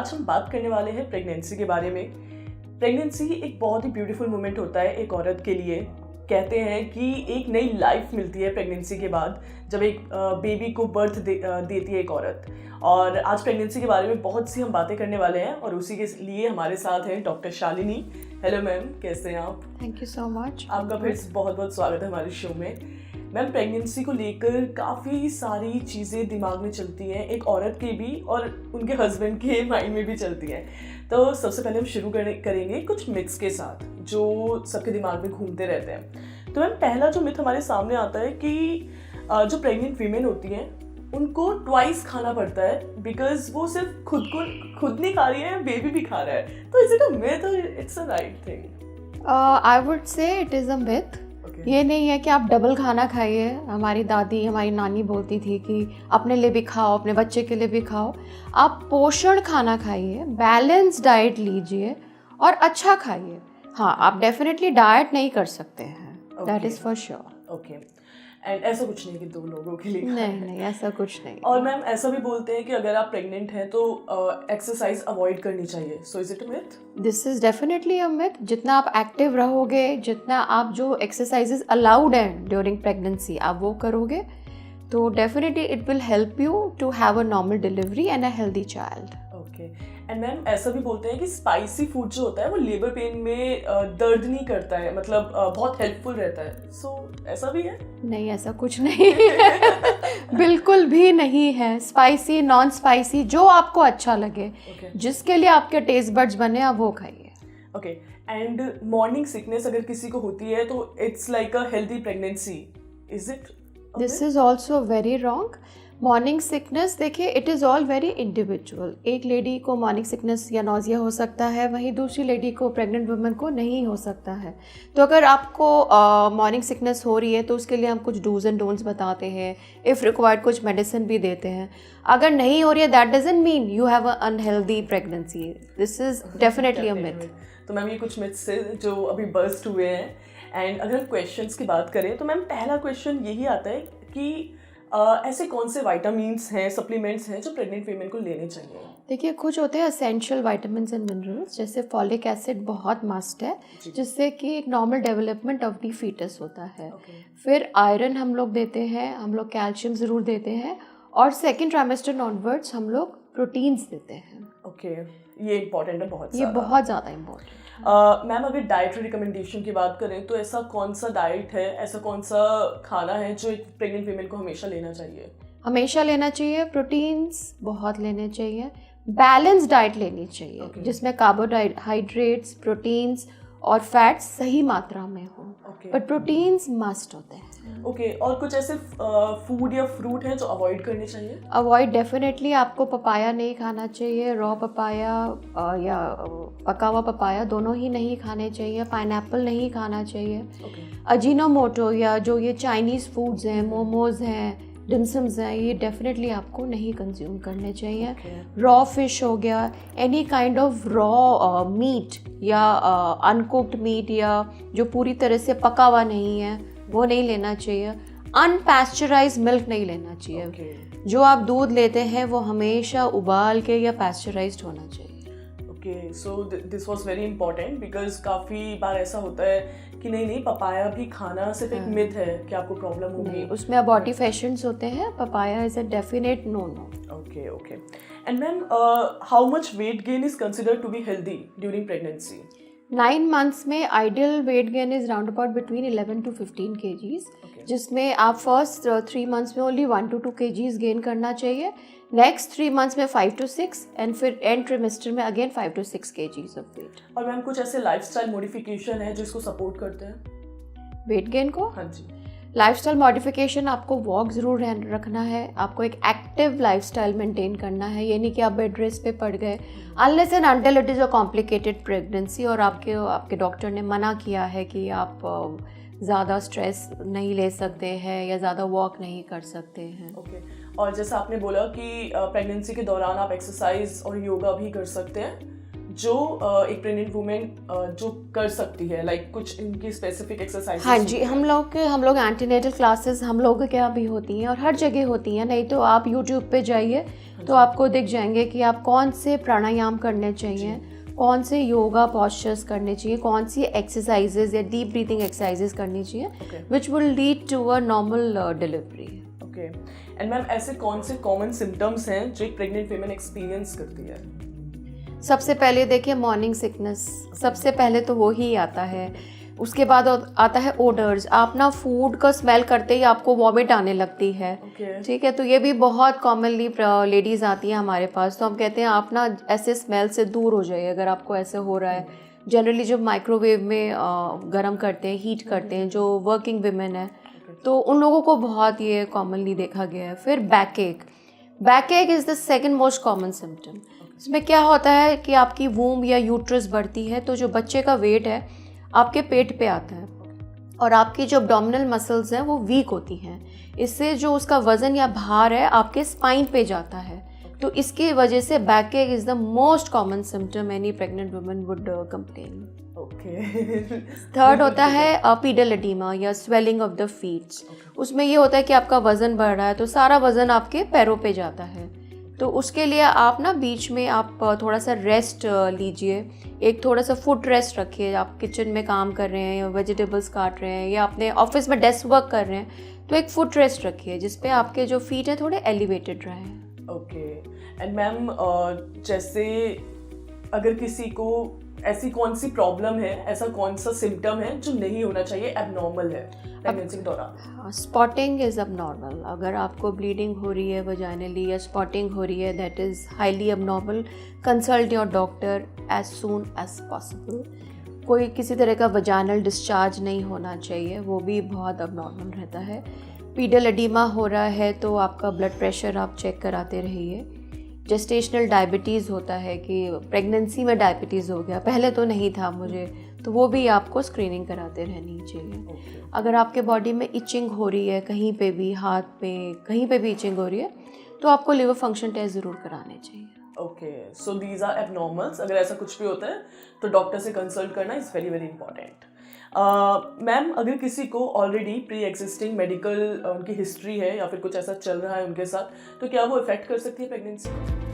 आज हम बात करने वाले हैं प्रेगनेंसी के बारे में। प्रेगनेंसी एक बहुत ही ब्यूटीफुल मोमेंट होता है एक औरत के लिए। कहते हैं कि एक नई लाइफ मिलती है प्रेगनेंसी के बाद, जब एक बेबी को बर्थ देती है एक औरत। और आज प्रेगनेंसी के बारे में बहुत सी हम बातें करने वाले हैं और उसी के लिए हमारे साथ हैं डॉक्टर शालिनी। हेलो मैम, कैसे हैं आप? Thank you so much. आपका फिर बहुत बहुत स्वागत है हमारे शो में। मैम, प्रेगनेंसी को लेकर काफ़ी सारी चीज़ें दिमाग में चलती हैं, एक औरत के भी और उनके हस्बैंड के माइंड में भी चलती हैं। तो सबसे पहले हम शुरू करेंगे कुछ मिथ्स के साथ जो सबके दिमाग में घूमते रहते हैं। तो मैम, पहला जो मिथ हमारे सामने आता है कि जो प्रेग्नेंट वीमेन होती हैं उनको ट्वाइस खाना पड़ता है, बिकॉज वो सिर्फ खुद नहीं खा रही है, बेबी भी खा रहा है। तो इज इट अ मिथ और it's a right thing? I would say it is a myth. ये नहीं है कि आप डबल खाना खाइए। हमारी दादी, हमारी नानी बोलती थी कि अपने लिए भी खाओ, अपने बच्चे के लिए भी खाओ। आप पोषण खाना खाइए, बैलेंस डाइट लीजिए और अच्छा खाइए। हाँ, आप डेफिनेटली डाइट नहीं कर सकते हैं, that is for sure. Okay, and ऐसा कुछ नहीं कि दो लोगों के लिए नहीं, ऐसा कुछ नहीं। और मैम, ऐसा भी बोलते हैं कि अगर आप प्रेग्नेंट हैं तो एक्सरसाइज अवॉइड करनी चाहिए। So is it a myth? This is definitely a myth. जितना आप एक्टिव रहोगे, जितना आप जो एक्सरसाइजेज अलाउड हैं ड्यूरिंग प्रेगनेंसी आप वो करोगे, तो definitely it will help you to have a normal delivery and a healthy child. Okay, and ma'am ऐसा भी बोलते हैं कि स्पाइसी फूड जो होता है वो लेबर पेन में दर्द नहीं करता है, मतलब बहुत हेल्पफुल रहता है। सो ऐसा भी है? नहीं, ऐसा कुछ नहीं है। बिल्कुल भी नहीं है। स्पाइसी, नॉन स्पाइसी, जो आपको अच्छा लगे, जिसके लिए आपके टेस्ट बड्स बने, आप वो खाइए। ओके, एंड मॉर्निंग सिकनेस अगर किसी को होती है तो it's like a healthy pregnancy, is it? This is also very wrong. Morning sickness, देखिए, it is all very individual. एक लेडी को मॉर्निंग सिकनेस या नोजिया हो सकता है, वहीं दूसरी लेडी को, प्रेग्नेंट वुमेन को, नहीं हो सकता है। तो अगर आपको मॉर्निंग सिकनेस हो रही है तो उसके लिए हम कुछ डूज एंड डोंट्स बताते हैं, इफ़ रिक्वायर्ड कुछ मेडिसिन भी देते हैं। अगर नहीं हो रही है, that doesn't mean you have a unhealthy pregnancy. This is definitely a myth. तो मैम, ये कुछ मिथ्स से जो अभी बर्स्ट हुए हैं। एंड अगर हम क्वेश्चंस की बात करें तो मैम पहला क्वेश्चन यही आता है कि ऐसे कौन से विटामिन्स हैं, सप्लीमेंट्स हैं जो प्रेग्नेंट वीमेन को लेने चाहिए? देखिए, कुछ होते हैं एसेंशियल विटामिन्स एंड मिनरल्स, जैसे फॉलिक एसिड बहुत मस्ट है, जिससे कि एक normal development of the foetus होता है। फिर आयरन हम लोग देते हैं, हम लोग कैल्शियम ज़रूर देते हैं, और सेकेंड ट्राइमेस्टर ऑनवर्ड्स हम लोग प्रोटीन्स देते हैं। ओके, ये इंपॉर्टेंट है बहुत ये बहुत ज़्यादा इम्पोर्टेंट। मैम, अगर डाइटरी रिकमेंडेशन की बात करें तो ऐसा कौन सा डाइट है, ऐसा कौन सा खाना है जो एक प्रेग्नेंट वीमेन को हमेशा लेना चाहिए? हमेशा लेना चाहिए, प्रोटीन्स बहुत लेने चाहिए, बैलेंस डाइट लेनी चाहिए, जिसमें कार्बोहाइड्रेट्स, प्रोटीन्स और फैट्स सही मात्रा में हो, बट प्रोटीन्स मस्ट होते हैं। ओके, और कुछ ऐसे फूड या फ्रूट हैं जो अवॉइड करने चाहिए? अवॉइड डेफिनेटली आपको पपाया नहीं खाना चाहिए, रॉ पपाया या पका हुआ पपाया, दोनों ही नहीं खाने चाहिए। पाइनएप्पल नहीं खाना चाहिए। अजीनोमोटो या जो ये चाइनीज़ फूड्स हैं, मोमोज हैं, डिमसम्स हैं, ये डेफिनेटली आपको नहीं कंज्यूम करने चाहिए। रॉ फिश हो गया, any kind of raw meat या अनकुक्ड मीट या जो पूरी तरह से पका हुआ नहीं है, वो नहीं लेना चाहिए। अनपैस्चराइज मिल्क नहीं लेना चाहिए। जो आप दूध लेते हैं वो हमेशा उबाल के या पैस्चराइज्ड होना चाहिए। Okay, so this was very important, because काफ़ी बार ऐसा होता है कि नहीं पपाया भी खाना सिर्फ एक मिथ है कि आपको प्रॉब्लम होगी, उसमें अबॉर्टिफिकेशंस होते हैं। Papaya is a definite no. Okay, and ma'am, how much weight gain is considered to be healthy during pregnancy? 9 months में ideal weight gain is round about between 11 to 15 kgs, जिसमें आप first 3 months में only 1 to 2 kgs gain करना चाहिए, next 3 months में 5 to 6, and फिर end trimester में again 5 to 6 kgs of wait. और मैम, कुछ ऐसे लाइफस्टाइल मॉडिफिकेशन है जो इसको सपोर्ट करते हैं वेट गेन को? हाँ जी। लाइफस्टाइल मॉडिफिकेशन, आपको वॉक ज़रूर रखना है, आपको एक एक्टिव लाइफस्टाइल मेंटेन करना है। ये नहीं कि आप बेड रेस्ट पे पड़ गए, unless and until it is a complicated pregnancy और आपके डॉक्टर ने मना किया है कि आप ज़्यादा स्ट्रेस नहीं ले सकते हैं या ज़्यादा वॉक नहीं कर सकते हैं। ओके, और जैसा आपने बोला कि प्रेगनेंसी के दौरान आप एक्सरसाइज और योगा भी कर सकते हैं, जो एक प्रेग्नेंट वुमेन जो कर सकती है, लाइक कुछ इनकी स्पेसिफिक एक्सरसाइज? हाँ जी, हम लोग एंटीनेटल क्लासेस हम लोगों के यहाँ भी होती हैं और हर जगह होती हैं। नहीं तो आप यूट्यूब पे जाइए तो आपको दिख जाएंगे कि आप कौन से प्राणायाम करने चाहिए, कौन से योगा पॉस्चर्स करने चाहिए, कौन सी एक्सरसाइजेज या डीप ब्रीथिंग एक्सरसाइजेज करनी चाहिए which will lead to a normal delivery. Okay, and ma'am ऐसे कौन से कॉमन सिम्टम्स हैं जो एक प्रेग्नेंट वीमेन एक्सपीरियंस करती है? सबसे पहले देखिए मॉर्निंग सिकनेस, सबसे पहले तो वो ही आता है। उसके बाद आता है ओडर्स, आप ना फूड का स्मेल करते ही आपको वॉमिट आने लगती है। ठीक है, तो ये भी बहुत कॉमनली लेडीज़ आती हैं हमारे पास, तो हम कहते हैं आप ना ऐसे स्मेल से दूर हो जाइए अगर आपको ऐसे हो रहा है। जनरली जब माइक्रोवेव में गर्म करते हैं, हीट करते हैं, जो वर्किंग विमेन है तो उन लोगों को बहुत ये कॉमनली देखा गया है। फिर बैक एक is the second most common symptom. इसमें क्या होता है कि आपकी वूम्ब या यूट्रस बढ़ती है तो जो बच्चे का वेट है आपके पेट पे आता है और आपकी जो एब्डोमिनल मसल्स हैं वो वीक होती हैं। इससे जो उसका वज़न या भार है आपके स्पाइन पे जाता है, तो इसकी वजह से बैक एक is the most common symptom any pregnant woman would complain. Okay. Third होता है पीडल एडिमा या स्वेलिंग ऑफ द फीट्स। उसमें ये होता है कि आपका वज़न बढ़ रहा है तो सारा वज़न आपके पैरों पे जाता है, तो उसके लिए आप ना बीच में आप थोड़ा सा रेस्ट लीजिए, एक थोड़ा सा फुट रेस्ट रखिए। आप किचन में काम कर रहे हैं या वेजिटेबल्स काट रहे हैं या अपने ऑफिस में डेस्क वर्क कर रहे हैं तो एक फुट रेस्ट रखिए जिसपे आपके जो फीट हैं थोड़े एलिवेटेड रहें। ओके, एंड मैम जैसे अगर किसी को ऐसी कौन सी प्रॉब्लम है, ऐसा कौन सा सिम्टम है जो नहीं होना चाहिए, एबनॉर्मल है प्रेगनेंसी के दौरान? Spotting is abnormal. अगर आपको ब्लीडिंग हो रही है वजाइनली या स्पॉटिंग हो रही है, that is highly abnormal. Consult your doctor as soon as possible. कोई किसी तरह का वजाइनल डिस्चार्ज नहीं होना चाहिए, वो भी बहुत एबनॉर्मल रहता है। पीडल एडिमा हो रहा है तो आपका ब्लड प्रेशर आप चेक कराते रहिए। जेस्टेशनल डायबिटीज़ होता है कि प्रेगनेंसी में डायबिटीज़ हो गया, पहले तो नहीं था मुझे, तो वो भी आपको स्क्रीनिंग कराते रहनी चाहिए। अगर आपके बॉडी में इचिंग हो रही है कहीं पे भी, हाथ पे कहीं पे भी इचिंग हो रही है तो आपको लिवर फंक्शन टेस्ट ज़रूर कराने चाहिए। Okay, so these are abnormals. अगर ऐसा कुछ भी होता है तो डॉक्टर से कंसल्ट करना is very very important. Ma'am, अगर किसी को ऑलरेडी प्री एग्जिस्टिंग मेडिकल उनकी हिस्ट्री है या फिर कुछ ऐसा चल रहा है उनके साथ, तो क्या वो इफेक्ट कर सकती है प्रेगनेंसी को?